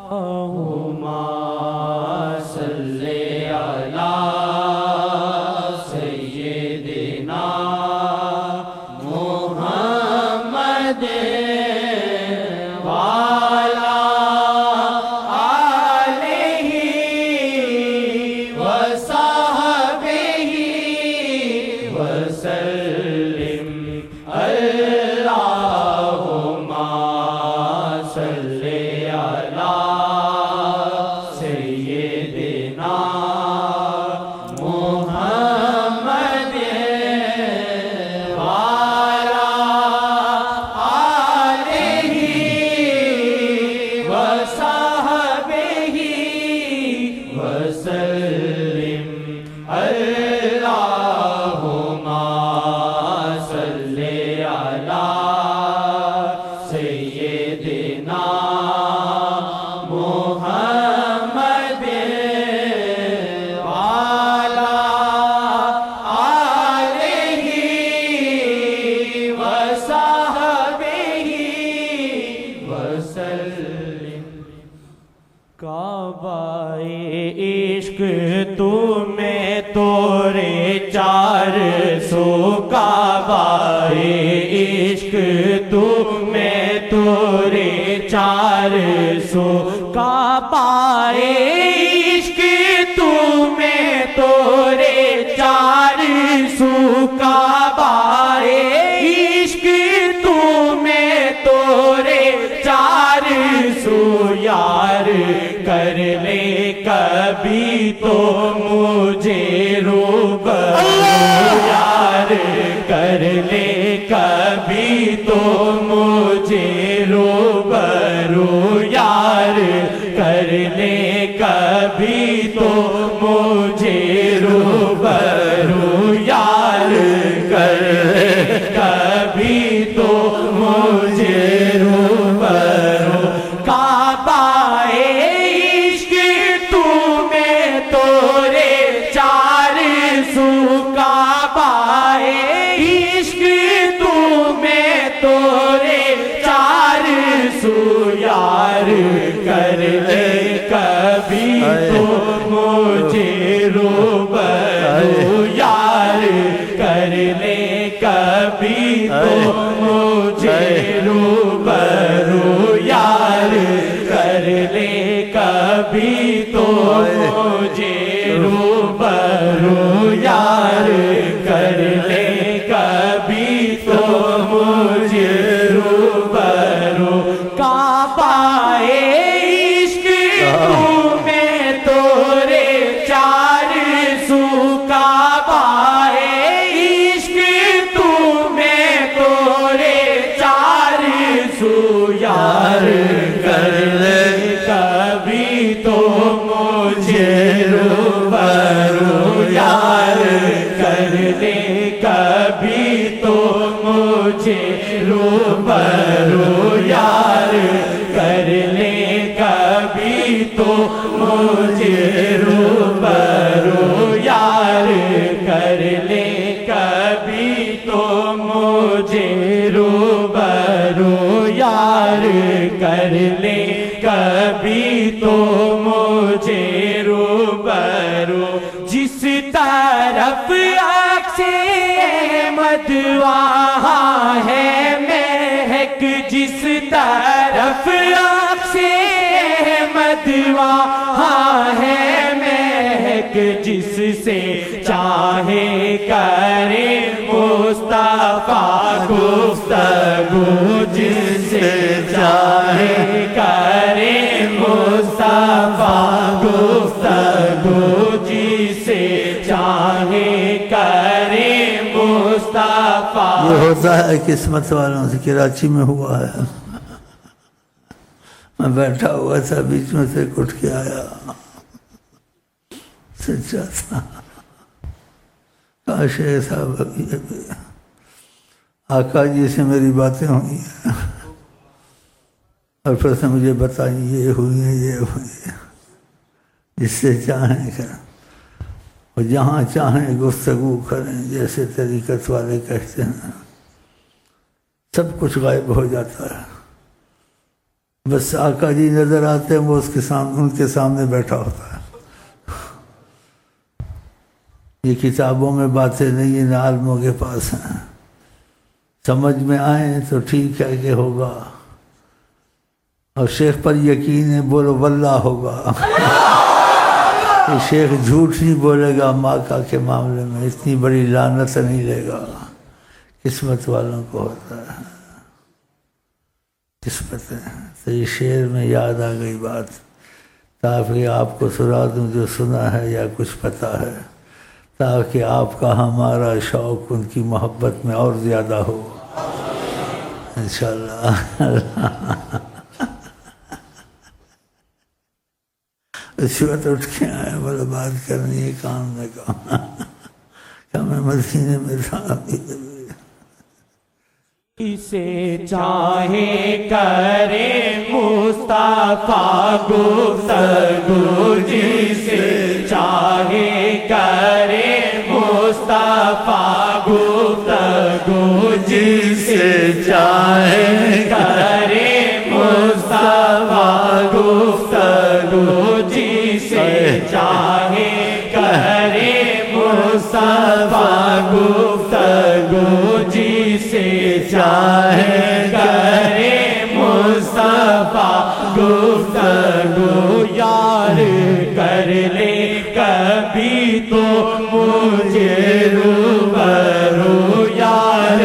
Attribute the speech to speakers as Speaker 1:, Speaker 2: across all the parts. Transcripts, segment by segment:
Speaker 1: اللہم صلی علی سیدنا محمد وعلی آلہ وصحبہ وسلم اللہم صلی علی سیدنا محمد وعلی آلہ وصحبہ وسلم اللہم صلی علی سیدنا محمد وعلی آلہ وصحبہ وسلم کعبہ عشق تمہیں تورے 400 کعبہ عشق تمہیں تورے 400 کعبہ عشق تمہیں تورے 400 کعبہ عشق تمہیں تورے 400 یار کر لے کبھی تو مجھے روبرو یار کر لے کبھی تو مجھے روبرو یار کر لے کبھی تو مجھے روبرو یار کر لے کبھی تو مجھے روبرو کعبہ عشق تمہیں تورے 400 کعبہ عشق تمہیں تورے 400 یار کر لے کبھی تو مجھے روبرو یار کر لے کبھی تو مجھے روبرو یار کر لے کبھی تو مجھے روبرو یار کر لے کبھی تو مجھے روبرو کعبہ عشق تمہیں تورے 400 کعبہ عشق تمہیں تورے 400 یار کر لے کبھی تو مجھے روبرو یار کر لے کبھی تو مجھے روبرو یار کر لے کبھی تو مجھے روبرو یار کر لے کبھی تو مجھے روبرو یار کر لے کبھی تو مجھے روبرو جس طرف عکس احمد وہاں ہے مہک جس طرف عکس احمد وہاں ہے مہک جس سے چاہے کرے مصطفیٰ گفتگو جس سے چاہے کرے مصطفیٰ گفتگو جسے چاہے کرے مصطفیٰ
Speaker 2: یہ ہوتا ہے قسمت والوں سے کراچی میں ہوا ہے میں بیٹھا ہوا تھا بیچ میں سے اٹھ کے آیا سچا تھا کہا شیخ صاحب آقا جی سے میری باتیں ہوئی ہیں اور پھر سے مجھے بتائیں یہ ہوئی ہے جس سے چاہیں کریں اور جہاں چاہیں گفتگو کریں جیسے طریقت والے کہتے ہیں سب کچھ غائب ہو جاتا ہے بس آقا جی نظر آتے ہیں، وہ اس کے سامنے، ان کے سامنے بیٹھا ہوتا ہے۔ یہ کتابوں میں باتیں نہیں ہیں، عالموں کے پاس ہیں، سمجھ میں آئیں تو ٹھیک ہے کہ ہوگا، اور شیخ پر یقین ہے، بولو واللہ ہوگا۔ یہ شیخ جھوٹ نہیں بولے گا آقا کے معاملے میں، اتنی بڑی لعنت نہیں لے گا، قسمت والوں کو ہوتا ہے، قسمت ہے۔ تو یہ شعر میں یاد آ گئی بات، تاکہ آپ کو سنا دوں جو سنا ہے یا کچھ پتہ ہے، تاکہ آپ کا ہمارا شوق ان کی محبت میں اور زیادہ ہو انشاءاللہ۔ اس وقت اٹھ کے آئے، بولے بات کرنی ہے، کام میں کہا کہ میں مدینے میں تھا۔
Speaker 1: اسے چاہے کرے مصطفیٰ گفتگو، جسے چاہے کرے مصطفیٰ گفتگو، جسے چاہے کرے مصطفیٰ گفتگو، جسے چاہے کرے مصطفیٰ گفتگو، جسے چاہے کرے مصطفیٰ گفتگو، یار کر لے کبھی تو مجھے روبرو، یار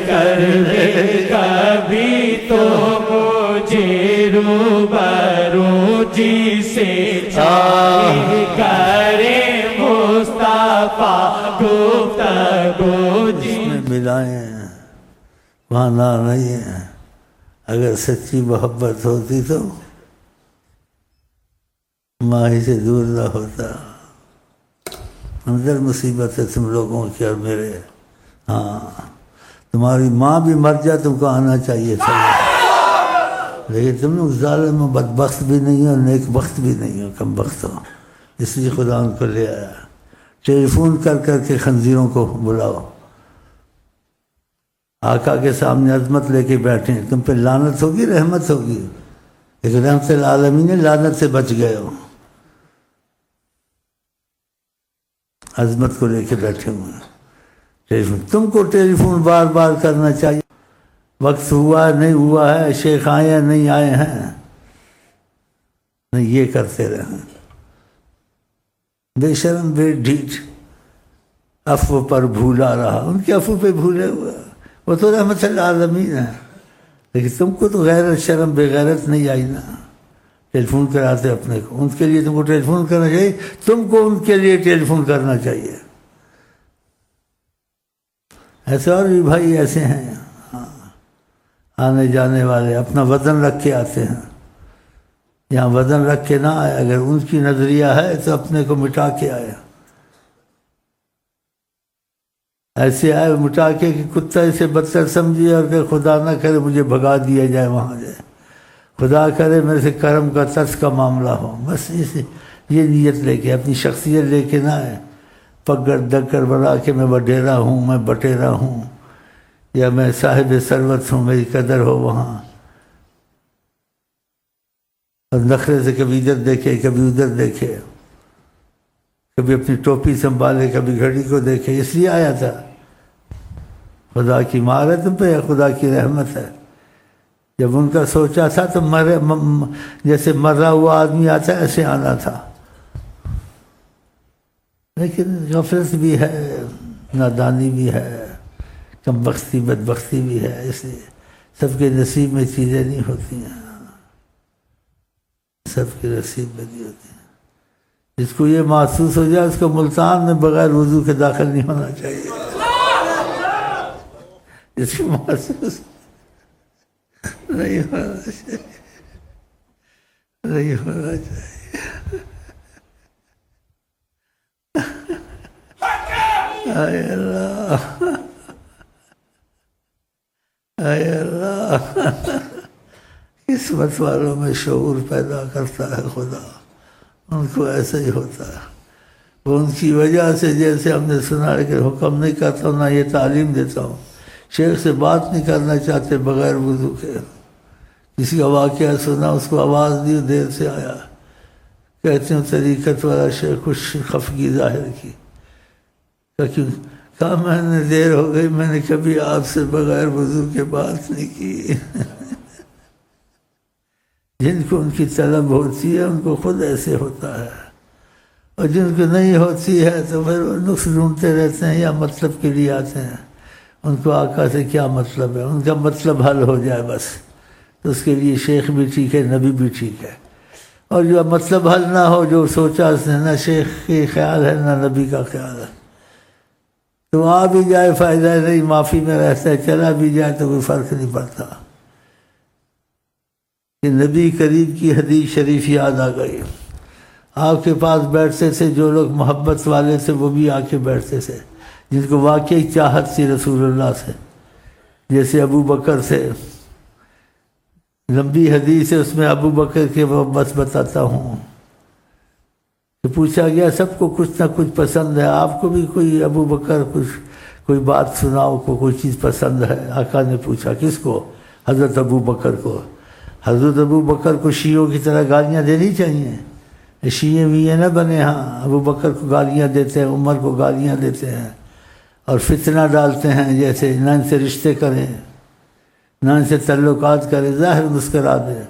Speaker 1: کر لے کبھی تو مجھے روبرو، جسے چاہے کرے مصطفیٰ گفتگو،
Speaker 2: جس میں ملائیں وہاں نہ نہیں ہے۔ اگر سچی محبت ہوتی تو ماہی سے دور نہ ہوتا۔ اندر مصیبت ہے تم لوگوں کی اور میرے۔ ہاں، تمہاری ماں بھی مر جائے تم کو آنا چاہیے تھا، لیکن تم لوگ ظالم و بدبخت بھی نہیں ہو اور نیک بخت بھی نہیں ہو، کم بخت ہو، اس لیے خدا ان کو لے آیا۔ ٹیلی فون کر کر کے خنزیروں کو بلاؤ، آقا کے سامنے عظمت لے کے بیٹھیں، تم پہ لعنت ہوگی رحمت ہوگی، لیکن رحمت العالمین لعنت سے بچ گئے ہو، عظمت کو لے کے بیٹھے ہوئے ہیں۔ ٹیلی فون، تم کو ٹیلی فون بار بار کرنا چاہیے، وقت ہوا ہے نہیں ہوا ہے، شیخ آئے ہیں نہیں آئے ہیں، نہیں یہ کرتے رہیں۔ بے شرم بے ڈھیٹ، عفو پر بھولا رہا، ان کے عفو پہ بھولے ہوئے، وہ تو رحمت العالمین ہے، لیکن تم کو تو غیرت شرم بے غیرت نہیں آئی نا، ٹیلی فون کراتے اپنے کو، ان کے لیے تم کو ٹیلی فون کرنا چاہیے، تم کو ان کے لیے ٹیلی فون کرنا چاہیے۔ ایسے اور بھی بھائی ایسے ہیں آنے جانے والے، اپنا وطن رکھ کے آتے ہیں، یہاں وطن رکھ کے نہ آئے، اگر ان کی نظریہ ہے تو اپنے کو مٹا کے آئے، ایسے آئے مٹا کے کہ کتا اسے بدتر سمجھے اور کہ خدا نہ کرے مجھے بھگا دیا جائے وہاں جائے، خدا کرے میرے سے کرم کا ترس کا معاملہ ہو، بس یہ نیت لے کے، اپنی شخصیت لے کے نہ آئے، پگڑ دگڑ بنا کے میں وڈیرا ہوں، میں بٹیرا ہوں، یا میں صاحب ثروت ہوں، میری قدر ہو وہاں، اور نخرے سے کبھی ادھر دیکھے کبھی ادھر دیکھے، کبھی اپنی ٹوپی سنبھالے کبھی گھڑی کو دیکھے، اس لیے آیا تھا۔ خدا کی مار ہے تم پہ یا خدا کی رحمت ہے؟ جب ان کا سوچا تھا تو جیسے مرا ہوا آدمی آتا ہے ایسے آنا تھا، لیکن غفلت بھی ہے، نادانی بھی ہے، کم بختی بدبختی بھی ہے، اس لیے سب کے نصیب میں چیزیں نہیں ہوتی ہیں، سب کے نصیب میں نہیں ہوتی ہیں۔ جس کو یہ محسوس ہو جائے اس کو ملتان میں بغیر وضو کے داخل نہیں ہونا چاہیے، جس کو محسوس نہیں ہونا چاہیے، نہیں ہونا چاہیے۔ اے اللہ، اے اللہ، قسمت والوں میں شعور پیدا کرتا ہے خدا، ان کو ایسا ہی ہوتا ہے، وہ ان کی وجہ سے، جیسے ہم نے سنا ہے کہ حکم نہیں کرتا ہوں، نہ یہ تعلیم دیتا ہوں، شیخ سے بات نہیں کرنا چاہتے بغیر وضو کے، کسی کا واقعہ سنا، اس کو آواز دی، دیر سے آیا، کہتے ہیں طریقت والا شیخ کچھ خفگی ظاہر کی، کہا میں نے دیر ہو گئی، میں نے کبھی آپ سے بغیر وضو کے بات نہیں کی۔ جن کو ان کی طلب ہوتی ہے ان کو خود ایسے ہوتا ہے، اور جن کو نہیں ہوتی ہے تو پھر وہ نقص ڈھونڈتے رہتے ہیں یا مطلب کے لیے آتے ہیں۔ ان کو آقا سے کیا مطلب ہے، ان کا مطلب حل ہو جائے بس، تو اس کے لیے شیخ بھی ٹھیک ہے، نبی بھی ٹھیک ہے۔ اور جو مطلب حل نہ ہو، جو سوچا اس نے، نہ شیخ کے خیال ہے نہ نبی کا خیال ہے، تو آ بھی جائے فائدہ نہیں، معافی میں رہتا ہے، چلا بھی جائے تو کوئی فرق نہیں پڑتا۔ کہ نبی کریم کی حدیث شریف یاد آ گئی، آپ کے پاس بیٹھتے تھے جو لوگ محبت والے تھے، وہ بھی آ کے بیٹھتے تھے، جن کو واقعی چاہت تھی رسول اللہ سے، جیسے ابو بکر سے۔ لمبی حدیث ہے، اس میں ابو بکر کے وہ بس بتاتا ہوں کہ پوچھا گیا سب کو کچھ نہ کچھ پسند ہے، آپ کو بھی کوئی ابو بکر کوئی بات سناؤ، کوئی چیز پسند ہے؟ آقا نے پوچھا کس کو؟ حضرت ابو بکر کو۔ حضرت ابو بکر کو شیعوں کی طرح گالیاں دینی چاہیے، شیعہ ویے نہ بنے، ہاں ابو بکر کو گالیاں دیتے ہیں، عمر کو گالیاں دیتے ہیں اور فتنہ ڈالتے ہیں، جیسے نہ ان سے رشتے کریں، نہ ان سے تعلقات کریں، ظاہر مسکرا دیں،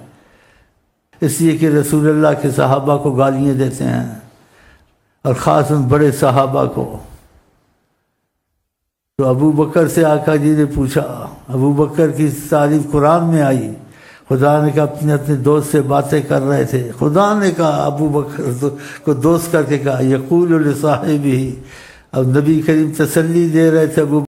Speaker 2: اس لیے کہ رسول اللہ کے صحابہ کو گالیاں دیتے ہیں، اور خاص ان بڑے صحابہ کو۔ تو ابو بکر سے آقا جی نے پوچھا، ابو بکر کی تعریف قرآن میں آئی، خدا نے کہا اپنے دوست سے باتیں کر رہے تھے، خدا نے کہا ابو بکر کو دوست کر کے کہا یقول لصاحبہ، اب نبی کریم تسلی دے رہے تھے ابو